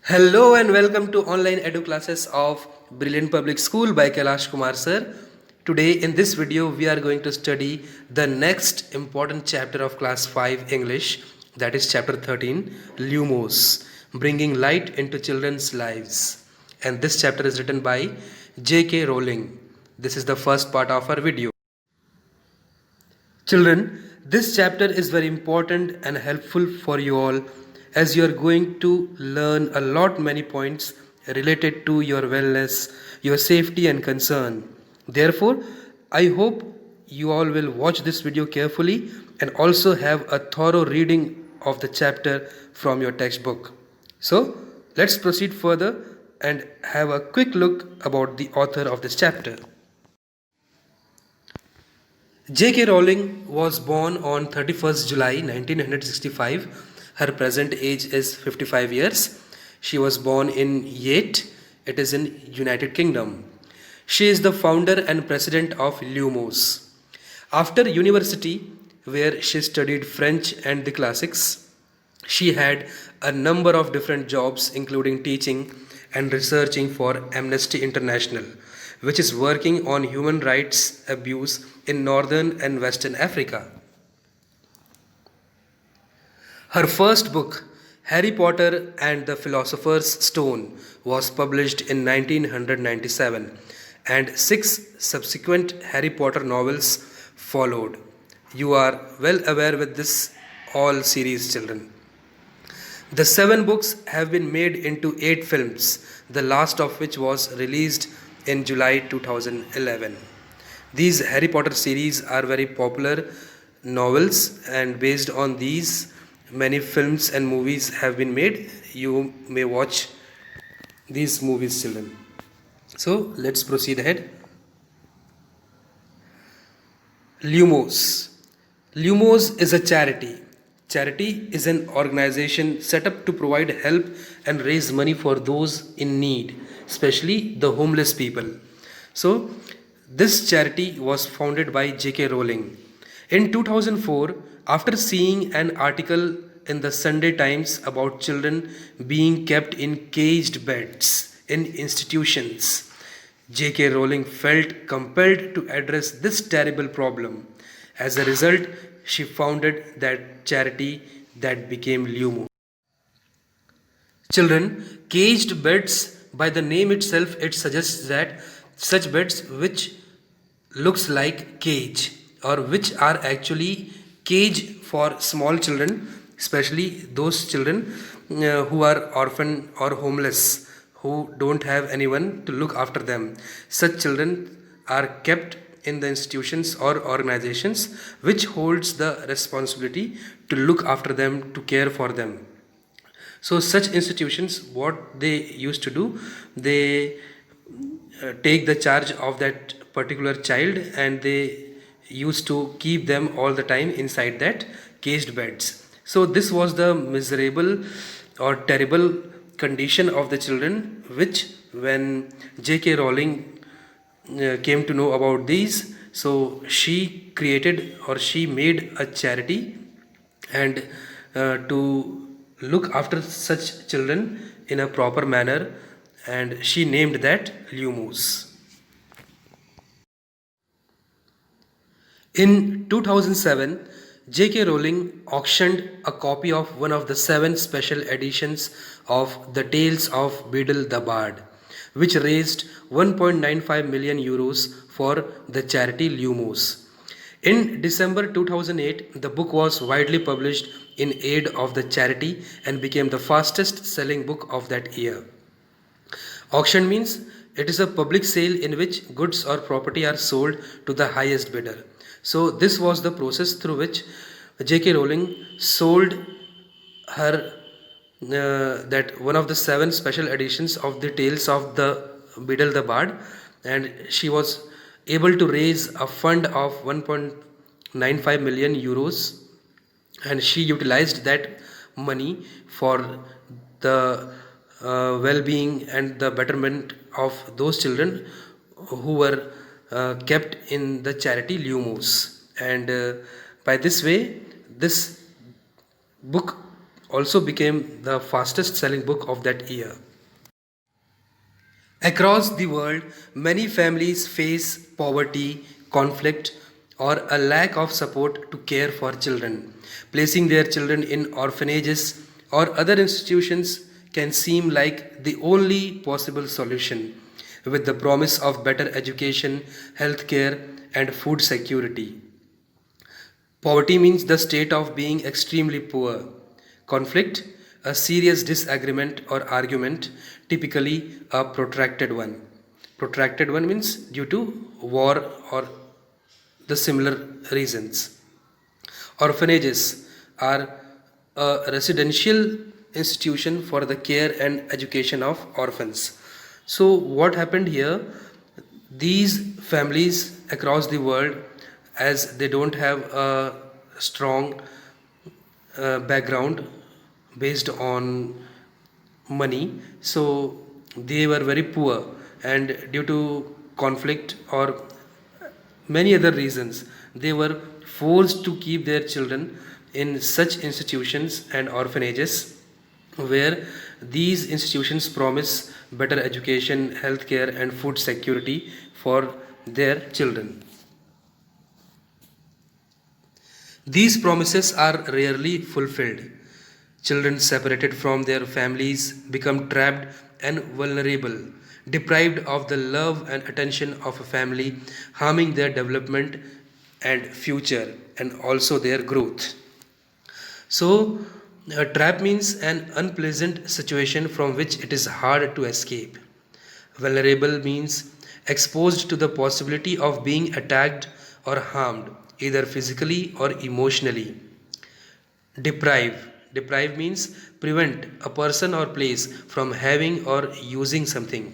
Hello and welcome to online edu classes of Brilliant Public School by Kailash Kumar sir. Today in this video we are going to study the next important chapter of class 5 English, that is chapter 13, Lumos, bringing light into children's lives. And this chapter is written by J.K. Rowling. This is the first part of our video. Children, this chapter is very important and helpful for you all as you are going to learn a lot many points related to your wellness, your safety and concern. Therefore, I hope you all will watch this video carefully and also have a thorough reading of the chapter from your textbook. So, let's proceed further and have a quick look about the author of this chapter. J.K. Rowling was born on 31st July 1965. Her present age is 55 years. She was born in Yate. It is in United Kingdom. She is the founder and president of Lumos. After university, where she studied French and the classics, she had a number of different jobs, including teaching and researching for Amnesty International, which is working on human rights abuse in northern and western Africa. Her first book, Harry Potter and the Philosopher's Stone, was published in 1997, and 6 subsequent Harry Potter novels followed. You are well aware with this all series, children. The 7 books have been made into 8 films, the last of which was released in July 2011. These Harry Potter series are very popular novels, and based on these, many films and movies have been made. You may watch these movies, children. So let's proceed ahead. Lumos. Lumos is a charity. Charity is an organization set up to provide help and raise money for those in need, especially the homeless people. So, this charity was founded by J.K. Rowling. In 2004, after seeing an article in the Sunday Times about children being kept in caged beds in institutions, J.K. Rowling felt compelled to address this terrible problem. As a result, she founded that charity that became Lumo. Children, caged beds, by the name itself, it suggests that such beds which looks like cage or which are actually cage for small children, especially those children who are orphan or homeless, who don't have anyone to look after them. Such children are kept in the institutions or organizations which holds the responsibility to look after them, to care for them. So such institutions, what they used to do, they take the charge of that particular child, and they used to keep them all the time inside that caged beds. So this was the miserable or terrible condition of the children, which when J.K. Rowling came to know about these, so she created or she made a charity and to look after such children in a proper manner, and she named that Lumos. In 2007, J.K. Rowling auctioned a copy of one of the 7 special editions of The Tales of Beedle the Bard, which raised 1.95 million euros for the charity Lumos. In December 2008, the book was widely published in aid of the charity and became the fastest selling book of that year. Auction means it is a public sale in which goods or property are sold to the highest bidder. So this was the process through which J.K. Rowling sold her that one of the 7 special editions of the Tales of the Beedle the Bard, and she was able to raise a fund of 1.95 million euros, and she utilized that money for the well-being and the betterment of those children who were kept in the charity Lumos. And by this way, this book also became the fastest selling book of that year. Across the world, many families face poverty, conflict, or a lack of support to care for children. Placing their children in orphanages or other institutions can seem like the only possible solution, with the promise of better education, health care, and food security. Poverty means the state of being extremely poor. Conflict, a serious disagreement or argument, typically a protracted one. Protracted one means due to war or the similar reasons. Orphanages are a residential institution for the care and education of orphans. So, what happened here? These families across the world, as they don't have a strong background based on money, so they were very poor, and due to conflict or many other reasons, they were forced to keep their children in such institutions and orphanages where these institutions promise better education, healthcare, and food security for their children. These promises are rarely fulfilled. Children separated from their families become trapped and vulnerable, deprived of the love and attention of a family, harming their development and future and also their growth. So, a trap means an unpleasant situation from which it is hard to escape. Vulnerable means exposed to the possibility of being attacked or harmed, either physically or emotionally. Deprive means prevent a person or place from having or using something.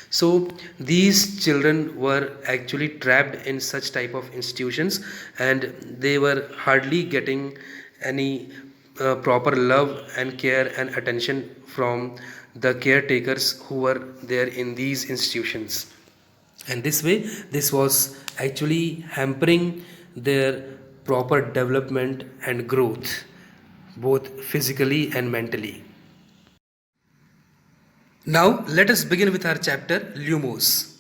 So these children were actually trapped in such type of institutions, and they were hardly getting any proper love and care and attention from the caretakers who were there in these institutions, and this way this was actually hampering their proper development and growth, both physically and mentally. Now let us begin with our chapter, Lumos.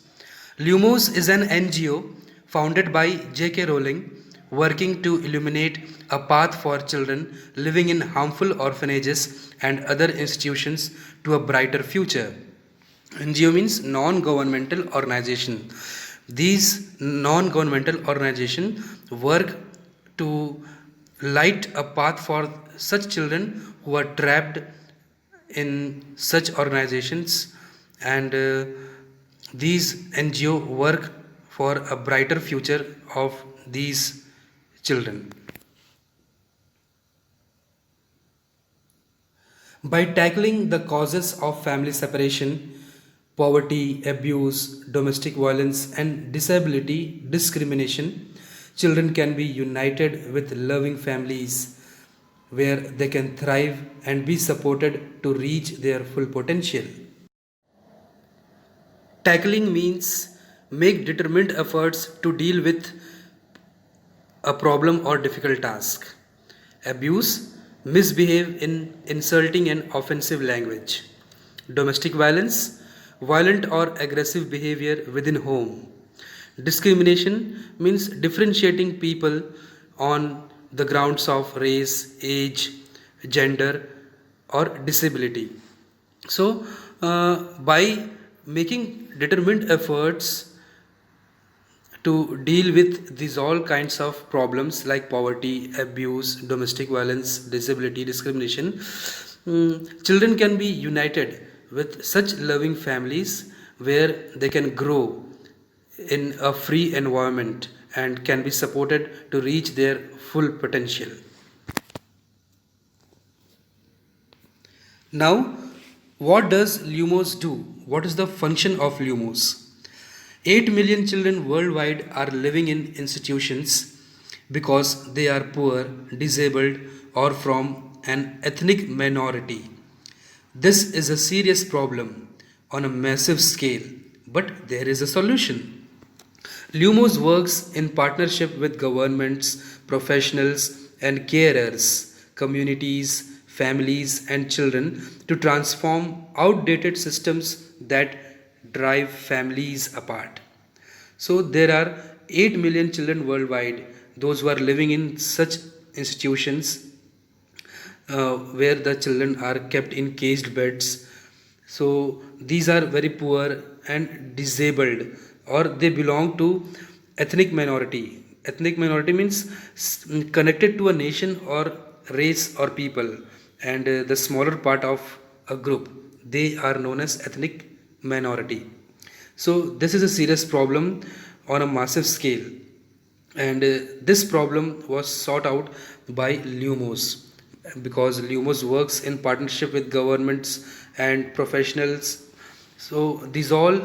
Lumos is an NGO founded by J.K. Rowling, working to illuminate a path for children living in harmful orphanages and other institutions to a brighter future. NGO means non-governmental organization. These non-governmental organization work to light a path for such children who are trapped in such organizations, and these NGO work for a brighter future of these children. By tackling the causes of family separation, poverty, abuse, domestic violence, and disability discrimination, children can be united with loving families where they can thrive and be supported to reach their full potential. Tackling means make determined efforts to deal with a problem or difficult task. Abuse, misbehave in insulting and offensive language. Domestic violence, violent or aggressive behavior within home. Discrimination means differentiating people on the grounds of race, age, gender, or disability. So, by making determined efforts to deal with these all kinds of problems like poverty, abuse, domestic violence, disability, discrimination, children can be united with such loving families where they can grow in a free environment and can be supported to reach their full potential. Now, what does Lumos do? What is the function of Lumos? 8 million children worldwide are living in institutions because they are poor, disabled, or from an ethnic minority. This is a serious problem on a massive scale, but there is a solution. Lumos works in partnership with governments, professionals, and carers, communities, families, and children to transform outdated systems that drive families apart. So there are 8 million children worldwide, those who are living in such institutions where the children are kept in caged beds. So these are very poor and disabled, or they belong to ethnic minority. Ethnic minority means connected to a nation or race or people, and the smaller part of a group. They are known as ethnic minority. So this is a serious problem on a massive scale, and this problem was sought out by Lumos, because Lumos works in partnership with governments and professionals. So these all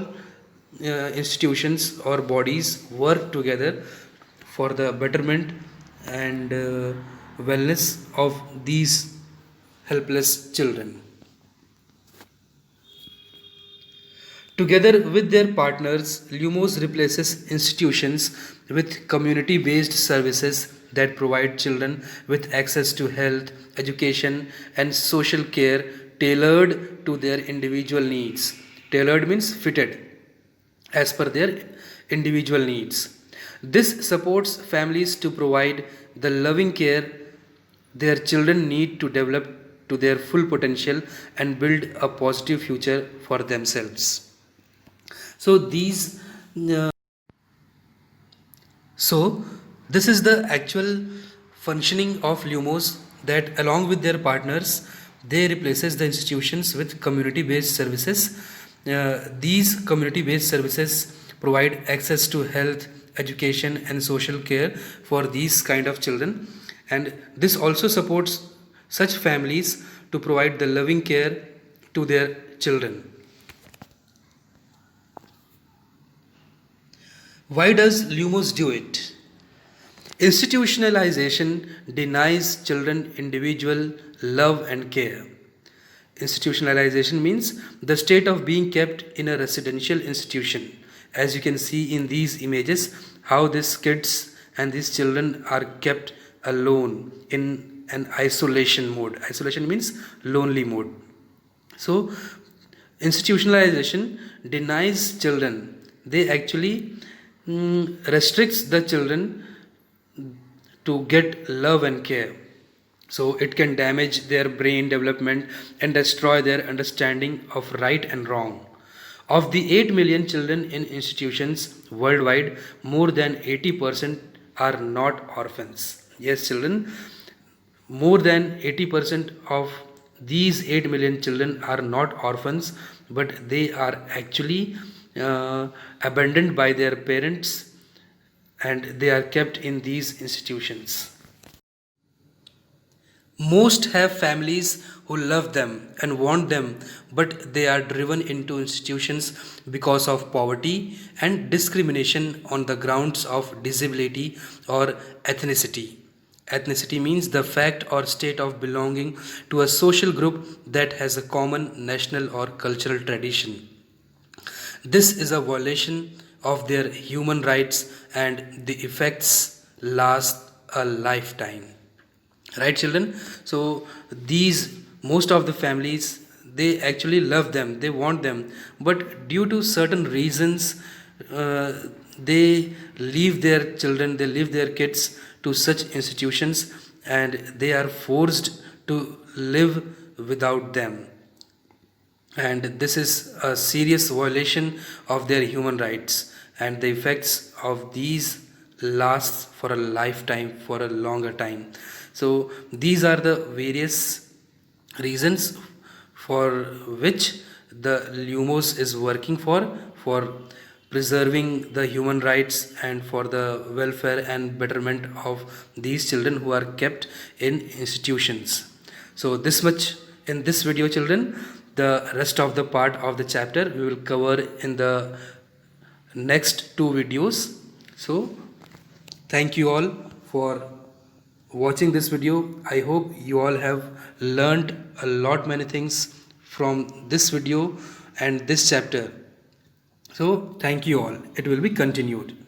institutions or bodies work together for the betterment and wellness of these helpless children. Together with their partners, Lumos replaces institutions with community based services that provide children with access to health, education, and social care tailored to their individual needs. Tailored means fitted as per their individual needs. This supports families to provide the loving care their children need to develop to their full potential and build a positive future for themselves. So these, uh, so this is the actual functioning of Lumos, that along with their partners, they replaces the institutions with community-based services. These community-based services provide access to health, education, and social care for these kind of children, and this also supports such families to provide the loving care to their children. Why does Lumos do it? Institutionalization denies children individual love and care. Institutionalization means the state of being kept in a residential institution. As you can see in these images, how these kids and these children are kept alone in an isolation mode. Isolation means lonely mode. So, institutionalization denies children. They actually restricts the children to get love and care. So it can damage their brain development and destroy their understanding of right and wrong. Of the 8 million children in institutions worldwide, more than 80% are not orphans. Yes, children, more than 80% of these 8 million children are not orphans, but they are actually abandoned by their parents, and they are kept in these institutions. Most have families who love them and want them, but they are driven into institutions because of poverty and discrimination on the grounds of disability or ethnicity. Ethnicity means the fact or state of belonging to a social group that has a common national or cultural tradition. This is a violation of their human rights, and the effects last a lifetime. Right, children? So these, most of the families, they actually love them, they want them, but due to certain reasons, uh, they leave their children, they leave their kids to such institutions, and they are forced to live without them, and this is a serious violation of their human rights, and the effects of these lasts for a lifetime, for a longer time. So these are the various reasons for which the Lumos is working for preserving the human rights and for the welfare and betterment of these children who are kept in institutions. So this much in this video, children. The rest of the part of the chapter we will cover in the next two videos. So thank you all for watching this video. I hope you all have learned a lot many things from this video and this chapter. So thank you all. It will be continued.